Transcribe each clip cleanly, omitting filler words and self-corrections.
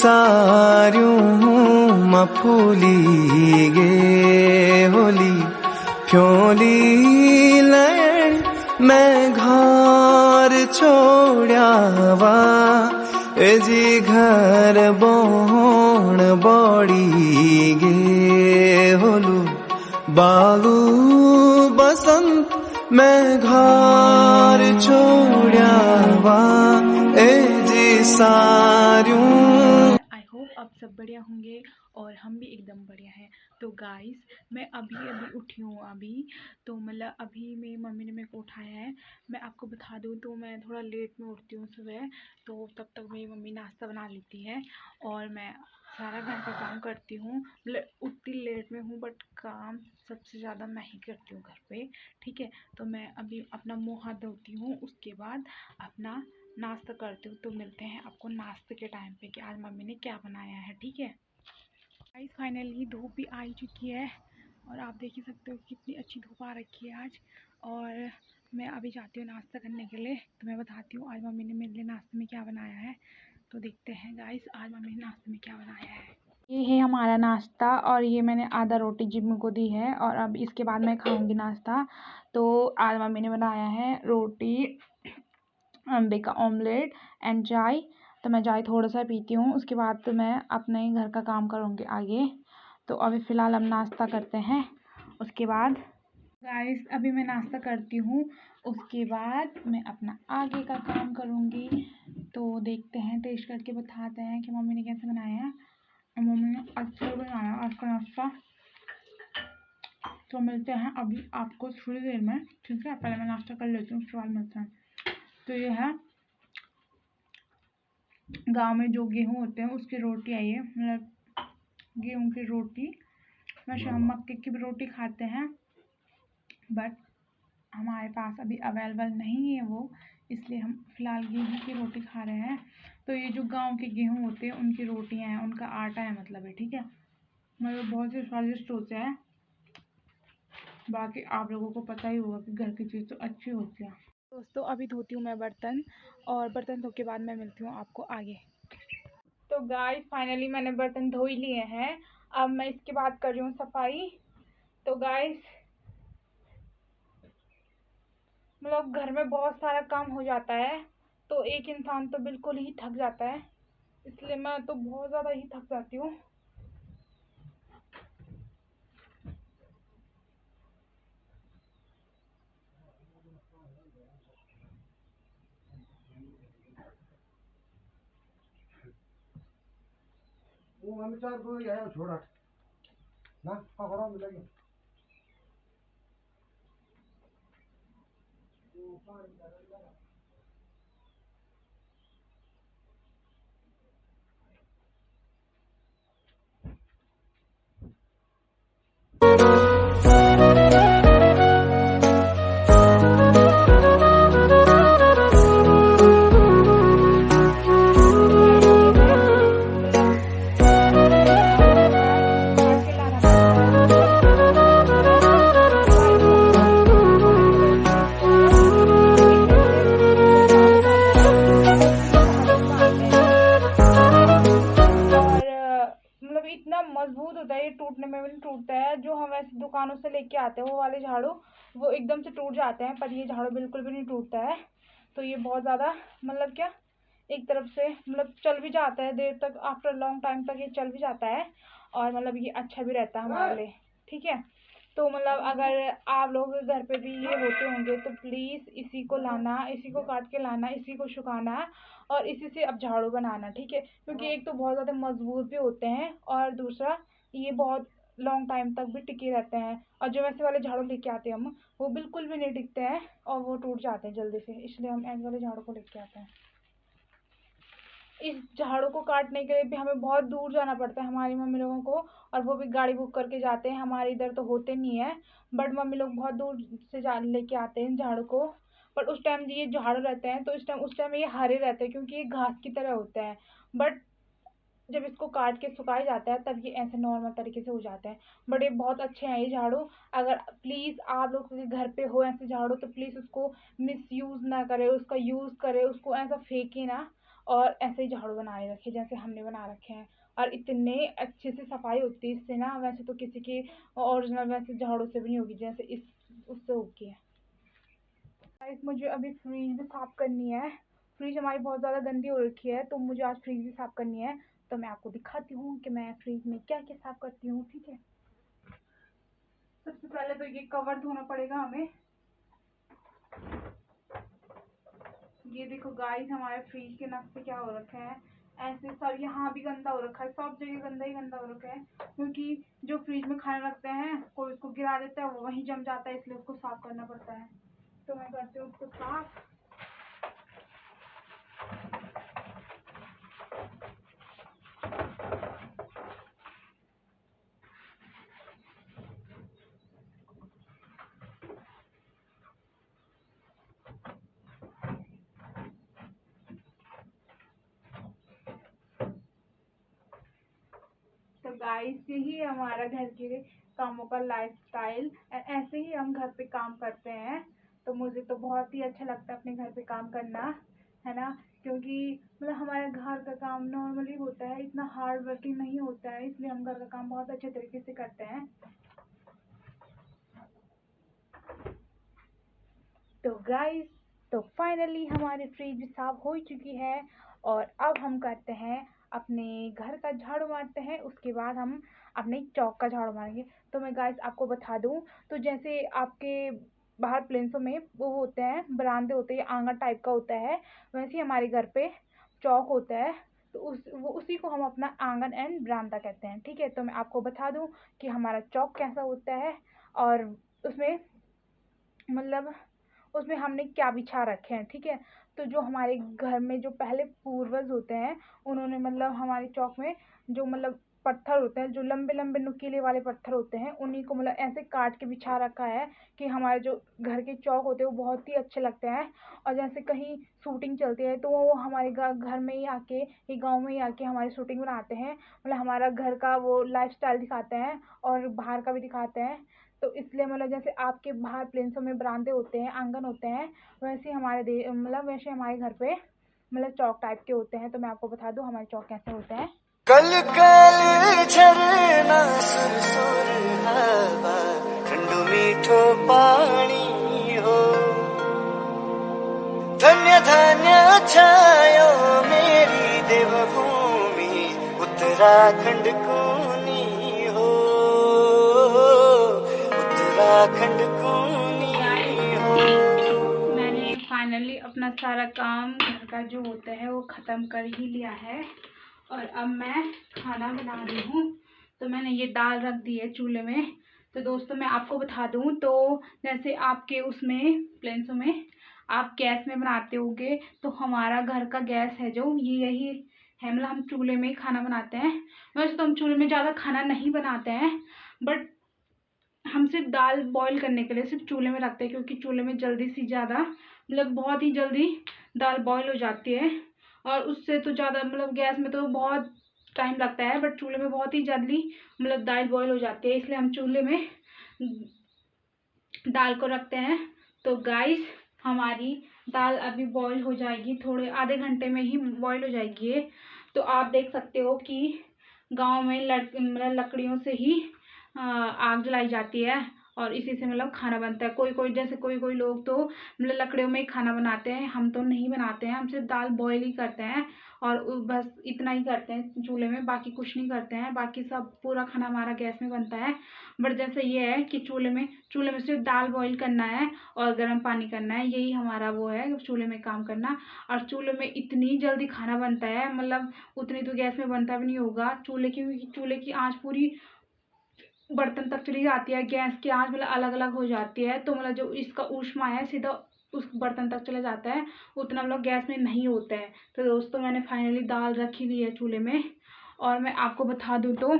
सारियूं मां फूली गे होली फ्योली लैण मैं घर छोड़ावा ए जी घर बोण बड़ी गे होलू बालू बसंत मैं घर छोड़ावा ए जी सारियूं। आई होप आप सब बढ़िया होंगे और हम भी एकदम बढ़िया हैं। तो गाइस मैं अभी उठी हूँ तो मतलब अभी मेरी मम्मी ने मेरे को उठाया है। मैं आपको बता दूँ तो मैं थोड़ा लेट में उठती हूँ सुबह, तो तब तक मेरी मम्मी नाश्ता बना लेती है और मैं सारा घर का काम करती हूँ। मतलब उतनी लेट में हूँ बट काम सबसे ज़्यादा मैं ही करती हूँ घर पे, ठीक है। तो मैं अभी अपना मुँह हाथ धोती हूँ, उसके बाद अपना नाश्ता करती हूँ। तो मिलते हैं आपको नाश्ते के टाइम पे कि आज मम्मी ने क्या बनाया है, ठीक है। गाइस फाइनली धूप भी आ चुकी है और आप देख ही सकते हो कितनी अच्छी धूप आ रखी है आज। और मैं अभी जाती हूँ नाश्ता करने के लिए, तो मैं बताती हूँ आज मम्मी ने मेरे लिए नाश्ते में क्या बनाया है। तो देखते हैं गाइस आज मम्मी ने नाश्ते में क्या बनाया है। ये है हमारा नाश्ता और ये मैंने आधा रोटी जिम्मी को दी है और अब इसके बाद मैं खाऊंगी नाश्ता। तो आज मम्मी ने बनाया है रोटी, अंडे का ऑमलेट एंड चाय। तो मैं चाय थोड़ा सा पीती हूँ, उसके बाद तो मैं अपने घर का काम करूँगी आगे। तो अभी फ़िलहाल हम नाश्ता करते हैं, उसके बाद गाइस अभी मैं नाश्ता करती हूँ, उसके बाद मैं अपना आगे का काम करूँगी। तो देखते हैं, टेस्ट करके बताते हैं कि मम्मी ने कैसे बनाया है। मम्मी ने अच्छा बनाया आज का नाश्ता। तो मिलते हैं अभी आपको थोड़ी देर में, ठीक है। पहले मैं नाश्ता कर लेती हूँ, उसके बाद मिलते हैं। तो ये है गांव में जो गेहूँ होते हैं उसकी रोटी आई है, मतलब गेहूँ की रोटी। वैसे हम मक्के की भी रोटी खाते हैं बट हमारे पास अभी अवेलेबल नहीं है वो, इसलिए हम फिलहाल गेहूँ की रोटी खा रहे हैं। तो ये जो गांव के गेहूँ होते हैं उनकी रोटियां हैं, उनका आटा है मतलब है, ठीक है। मतलब बहुत ही स्वादिष्ट होते हैं। बाकी आप लोगों को पता ही होगा कि घर की चीज़ तो अच्छी होती है। दोस्तों अभी धोती हूँ मैं बर्तन, और बर्तन धो के बाद मैं मिलती हूँ आपको आगे। तो गाइस फाइनली मैंने बर्तन धो ही लिए हैं, अब मैं इसके बाद कर रही हूँ सफाई। तो गाइस मतलब घर में बहुत सारा काम हो जाता है, तो एक इंसान तो बिल्कुल ही थक जाता है, इसलिए मैं तो बहुत ज़्यादा ही थक जाती हूँ। वो हम चार को आया छोड़ा ना खबरों मिलेगी। इतना मजबूत होता है, ये टूटने में भी नहीं टूटता है। जो हम ऐसे दुकानों से लेके आते हैं वो वाले झाड़ू वो एकदम से टूट जाते हैं, पर ये झाड़ू बिल्कुल भी नहीं टूटता है। तो ये बहुत ज़्यादा मतलब क्या, एक तरफ से मतलब चल भी जाता है देर तक, आफ्टर लॉन्ग टाइम तक ये चल भी जाता है और मतलब ये अच्छा भी रहता है हमारे लिए, ठीक है। तो मतलब अगर आप लोगों के घर पे भी ये होते होंगे तो प्लीज़ इसी को लाना, इसी को काट के लाना, इसी को सुखाना और इसी से अब झाड़ू बनाना, ठीक है। क्योंकि एक तो बहुत ज़्यादा मजबूत भी होते हैं और दूसरा ये बहुत लॉन्ग टाइम तक भी टिके रहते हैं। और जो वैसे वाले झाड़ू लेके आते हैं हम, वो बिल्कुल भी नहीं टिकते हैं और वो टूट जाते हैं जल्दी से, इसलिए हम ऐसे वाले झाड़ू को लेके आते हैं। इस झाड़ू को काटने के लिए भी हमें बहुत दूर जाना पड़ता है हमारी मम्मी लोगों को, और वो भी गाड़ी बुक करके जाते हैं। हमारे इधर तो होते नहीं है, बट मम्मी लोग बहुत दूर से जा लेके आते हैं झाड़ू को। बट उस टाइम ये झाड़ू रहते हैं तो उस टाइम ये हरे रहते हैं क्योंकि ये घास की तरह होता है। बट जब इसको काट के सुखाया जाता है तब ये ऐसे नॉर्मल तरीके से हो जाते हैं। बट ये बहुत अच्छे हैं ये झाड़ू। अगर प्लीज़ आप लोग के घर पे हो ऐसे झाड़ू तो प्लीज़ उसको मिस यूज़ ना करें, उसका यूज़ करें, उसको ऐसा फेंके ना। और ऐसे ही झाड़ू बनाए रखे जैसे हमने बना रखे हैं। और इतने अच्छे से सफाई होती है इससे ना, वैसे तो किसी की ओरिजिनल वैसे झाड़ू से भी नहीं होगी जैसे इस उससे होगी है। गाइस मुझे अभी फ्रिज भी साफ करनी है। फ्रिज हमारी बहुत ज़्यादा गंदी हो रखी है, तो मुझे आज फ्रिज भी साफ करनी है। तो मैं आपको दिखाती हूँ कि मैं फ्रिज में क्या क्या साफ करती हूँ, ठीक है। सबसे पहले तो ये कवर धोना पड़ेगा हमें। ये देखो गाइस हमारे फ्रिज के नक पे क्या हो रखा है, ऐसे सब यहाँ भी गंदा हो रखा है, सब जगह गंदा ही गंदा हो रखा है। क्योंकि जो फ्रिज में खाना रखते हैं कोई उसको गिरा देता है, वो वहीं जम जाता है, इसलिए उसको साफ करना पड़ता है। तो मैं करती हूँ उसको साफ। तो गाइस यही है हमारा घर के कामों का लाइफस्टाइल। ऐसे ही हम घर पे काम करते हैं। तो मुझे तो बहुत ही अच्छा लगता है अपने घर पे काम करना, है ना। क्योंकि मतलब हमारे घर का काम नॉर्मली होता है, इतना हार्ड वर्किंग नहीं होता है, इसलिए हम घर का काम बहुत अच्छे तरीके से करते हैं। तो गाइस तो फाइनली हमारी फ्रिज साफ हो चुकी है और अब हम करते हैं अपने घर का झाड़ू मारते हैं, उसके बाद हम अपने चौक का झाड़ू मारेंगे। तो मैं गाइस आपको बता दूं, तो जैसे आपके बाहर प्लेन्सों में वो होते हैं बरामदे होते हैं, आंगन टाइप का होता है, वैसे ही हमारे घर पे चौक होता है। तो उसी को हम अपना आंगन एंड बरामदा कहते हैं, ठीक है। तो मैं आपको बता दूं कि हमारा चौक कैसा होता है और उसमें मतलब उसमें हमने क्या बिछा रखे हैं, ठीक है। तो जो हमारे घर में जो पहले पूर्वज होते हैं, उन्होंने मतलब हमारे चौक में जो मतलब पत्थर होते हैं, जो लंबे लंबे नुकीले वाले पत्थर होते हैं, उन्हीं को मतलब ऐसे काट के बिछा रखा है कि हमारे जो घर के चौक होते हैं वो बहुत ही अच्छे लगते हैं। और जैसे कहीं शूटिंग चलती है तो वो हमारे घर में ही आके, ये गाँव में ही आके हमारी शूटिंग बनाते हैं, मतलब हमारा घर का वो लाइफ स्टाइल दिखाते हैं और बाहर का भी दिखाते हैं। तो इसलिए मतलब जैसे आपके बाहर प्लेन्सों में बरामदे होते हैं, आंगन होते हैं, वैसे हमारे मतलब वैसे हमारे घर पे मतलब चौक टाइप के होते हैं। तो मैं आपको बता दूं हमारे चौक कैसे होते हैं। कल कल झरना सुरसुर हवा ठंडू मीठो पानी हो धन्य धन्य छायो मेरी देवभूमि उत्तराखंड कूनी हो उत्तराखंड कूनी हो। मैंने फाइनली अपना सारा काम घर का जो होता है वो ख़त्म कर ही लिया है और अब मैं खाना बना रही हूँ। तो मैंने ये दाल रख दी है चूल्हे में। तो दोस्तों मैं आपको बता दूँ, तो जैसे आपके उसमें प्लेन्सों में आप गैस में बनाते होगे, तो हमारा घर का गैस है जो ये यही है, मतलब हम चूल्हे में ही खाना बनाते हैं। वैसे तो हम चूल्हे में ज़्यादा खाना नहीं बनाते हैं, बट हम सिर्फ दाल बॉईल करने के लिए सिर्फ चूल्हे में रखते हैं, क्योंकि चूल्हे में जल्दी सी ज़्यादा मतलब बहुत ही जल्दी दाल बॉईल हो जाती है। और उससे तो ज़्यादा मतलब गैस में तो बहुत टाइम लगता है, बट चूल्हे में बहुत ही जल्दी मतलब दाल बॉईल हो जाती है, इसलिए हम चूल्हे में दाल को रखते हैं। तो गाइस हमारी दाल अभी बॉईल हो जाएगी, थोड़े आधे घंटे में ही बॉईल हो जाएगी ये। तो आप देख सकते हो कि गांव में मतलब लकड़ियों से ही आग जलाई जाती है और इसी से मतलब खाना बनता है। कोई कोई जैसे कोई कोई लोग तो मतलब लकड़ियों में ही खाना बनाते हैं, हम तो नहीं बनाते हैं, हम सिर्फ दाल बॉईल ही करते हैं और बस इतना ही करते हैं चूल्हे में, बाकी कुछ नहीं करते हैं। बाकी सब पूरा खाना हमारा गैस में बनता है। बट जैसे ये है कि चूल्हे में सिर्फ दाल बॉईल करना है और गर्म पानी करना है, यही हमारा वो है चूल्हे में काम करना। और चूल्हे में इतनी जल्दी खाना बनता है, मतलब उतनी तो गैस में बनता भी नहीं होगा। चूल्हे की आंच पूरी बर्तन तक चली जाती है, गैस की आंच मतलब अलग अलग हो जाती है, तो मतलब जो इसका ऊष्मा है सीधा उस बर्तन तक चला जाता है, उतना मतलब गैस में नहीं होता है। तो दोस्तों मैंने फाइनली दाल रखी ली है चूल्हे में और मैं आपको बता दूं तो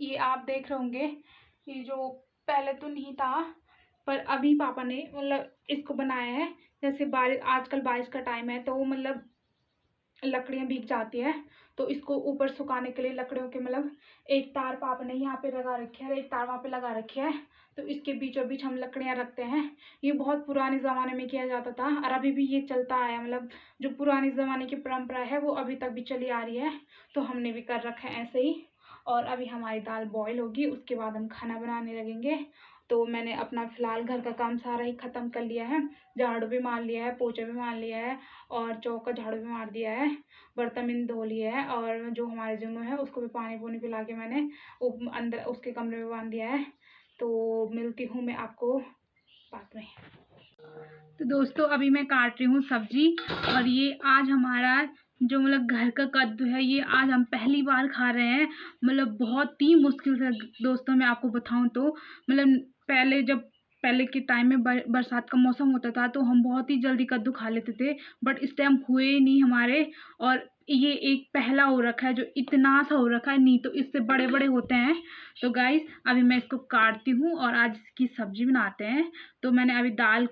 ये आप देख रहे होंगे, ये जो पहले तो नहीं था पर अभी पापा ने मतलब इसको बनाया है। जैसे बारिश, आजकल बारिश का टाइम है, तो मतलब लकड़ियाँ भीग जाती है, तो इसको ऊपर सुखाने के लिए लकड़ियों के मतलब एक तार पापा ने यहाँ पे लगा रखी है और एक तार वहाँ पे लगा रखी है, तो इसके बीचों बीच हम लकड़ियाँ रखते हैं। ये बहुत पुराने ज़माने में किया जाता था और अभी भी ये चलता आया, मतलब जो पुराने ज़माने की परंपरा है वो अभी तक भी चली आ रही है, तो हमने भी कर रखा है ऐसे ही। और अभी हमारी दाल बॉईल होगी, उसके बाद हम खाना बनाने लगेंगे। तो मैंने अपना फ़िलहाल घर का काम सारा ही ख़त्म कर लिया है, झाड़ू भी मार लिया है, पोछा भी मार लिया है और चौक का झाड़ू भी मार दिया है, बर्तन भी धो लिए है और जो हमारे जुनू है उसको भी पानी पूनी पिला के मैंने अंदर उसके कमरे में बांध दिया है। तो मिलती हूँ मैं आपको बाद में। तो दोस्तों अभी मैं काट रही हूँ सब्जी और ये आज हमारा जो मतलब घर का कद्दू है ये आज हम पहली बार खा रहे हैं, मतलब बहुत ही मुश्किल से दोस्तों मैं आपको बताऊँ तो मतलब पहले के टाइम में बरसात का मौसम होता था तो हम बहुत ही जल्दी कद्दू खा लेते थे, बट इस टाइम हुए ही नहीं हमारे। और ये एक पहला हो रखा है जो इतना सा हो रखा है, नहीं तो इससे बड़े बड़े होते हैं। तो गाइस अभी मैं इसको काटती हूँ और आज इसकी सब्जी बनाते हैं। तो मैंने अभी दाल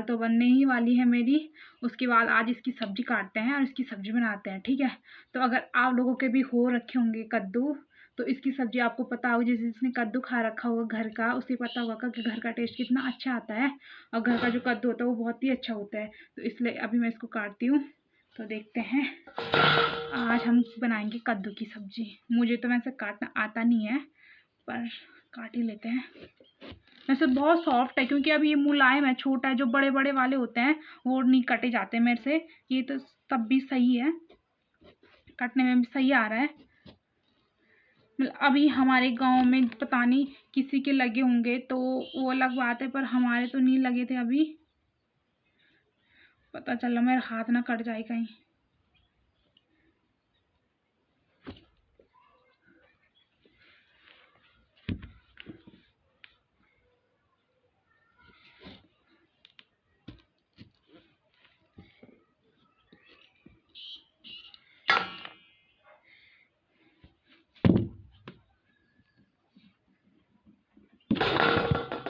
तो बनने ही वाली है मेरी, उसके बाद आज इसकी सब्जी काटते हैं और इसकी सब्जी बनाते हैं, ठीक है। तो अगर आप लोगों के भी हो रखे होंगे कद्दू तो इसकी सब्जी आपको पता होगी, जिसने कद्दू खा रखा होगा घर का उसे पता होगा कि घर का टेस्ट कितना अच्छा आता है और घर का जो कद्दू होता है वो बहुत ही अच्छा होता है। तो इसलिए अभी मैं इसको काटती हूँ, तो देखते हैं आज हम बनाएंगे कद्दू की सब्जी। मुझे तो वैसे काटना आता नहीं है पर काट ही लेते हैं। वैसे बहुत सॉफ्ट है क्योंकि अभी ये मुलायम है, छोटा है, जो बड़े बड़े वाले होते हैं वो नहीं कटे जाते मेरे से। ये तो तब भी सही है, कटने में भी सही आ रहा है। अभी हमारे गांव में पता नहीं किसी के लगे होंगे तो वो अलग बात है, पर हमारे तो नहीं लगे थे अभी। पता चला मेरा हाथ ना कट जाए कहीं।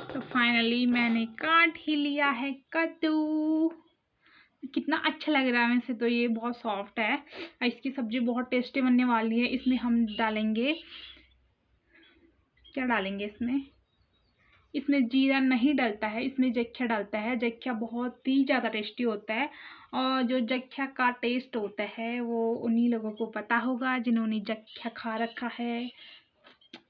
तो फाइनली मैंने काट ही लिया है कद्दू। कितना अच्छा लग रहा है वैसे तो, ये बहुत सॉफ्ट है और इसकी सब्जी बहुत टेस्टी बनने वाली है। इसमें हम डालेंगे, क्या डालेंगे इसमें जीरा नहीं डलता है, इसमें जख्या डलता है। जख्या बहुत ही ज़्यादा टेस्टी होता है और जो जख्या का टेस्ट होता है वो उन्हीं लोगों को पता होगा जिन्होंने जख्या खा रखा है।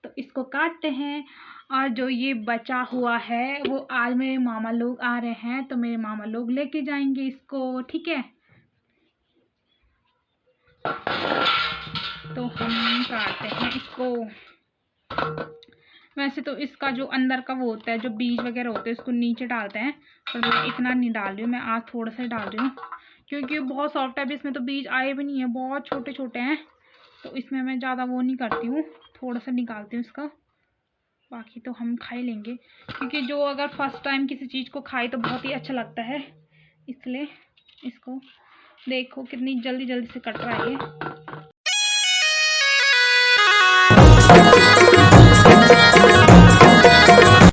तो इसको काटते हैं और जो ये बचा हुआ है वो आज मेरे मामा लोग आ रहे हैं तो मेरे मामा लोग लेके जाएंगे इसको, ठीक है। तो हम काटते हैं इसको। वैसे तो इसका जो अंदर का वो होता है, जो बीज वगैरह होते हैं, इसको नीचे डालते हैं, पर मैं इतना नहीं डाल रही हूँ, मैं आज थोड़ा सा डाल रही हूँ क्योंकि बहुत सॉफ्ट है। अभी इसमें तो बीज आए भी नहीं है, बहुत छोटे छोटे हैं, तो इसमें मैं ज़्यादा वो नहीं करती हूँ, थोड़ा सा निकालती हूँ इसका। बाकी तो हम खा ही लेंगे क्योंकि जो अगर फर्स्ट टाइम किसी चीज़ को खाए तो बहुत ही अच्छा लगता है। इसलिए इसको देखो कितनी जल्दी जल्दी से कट रहा है ये।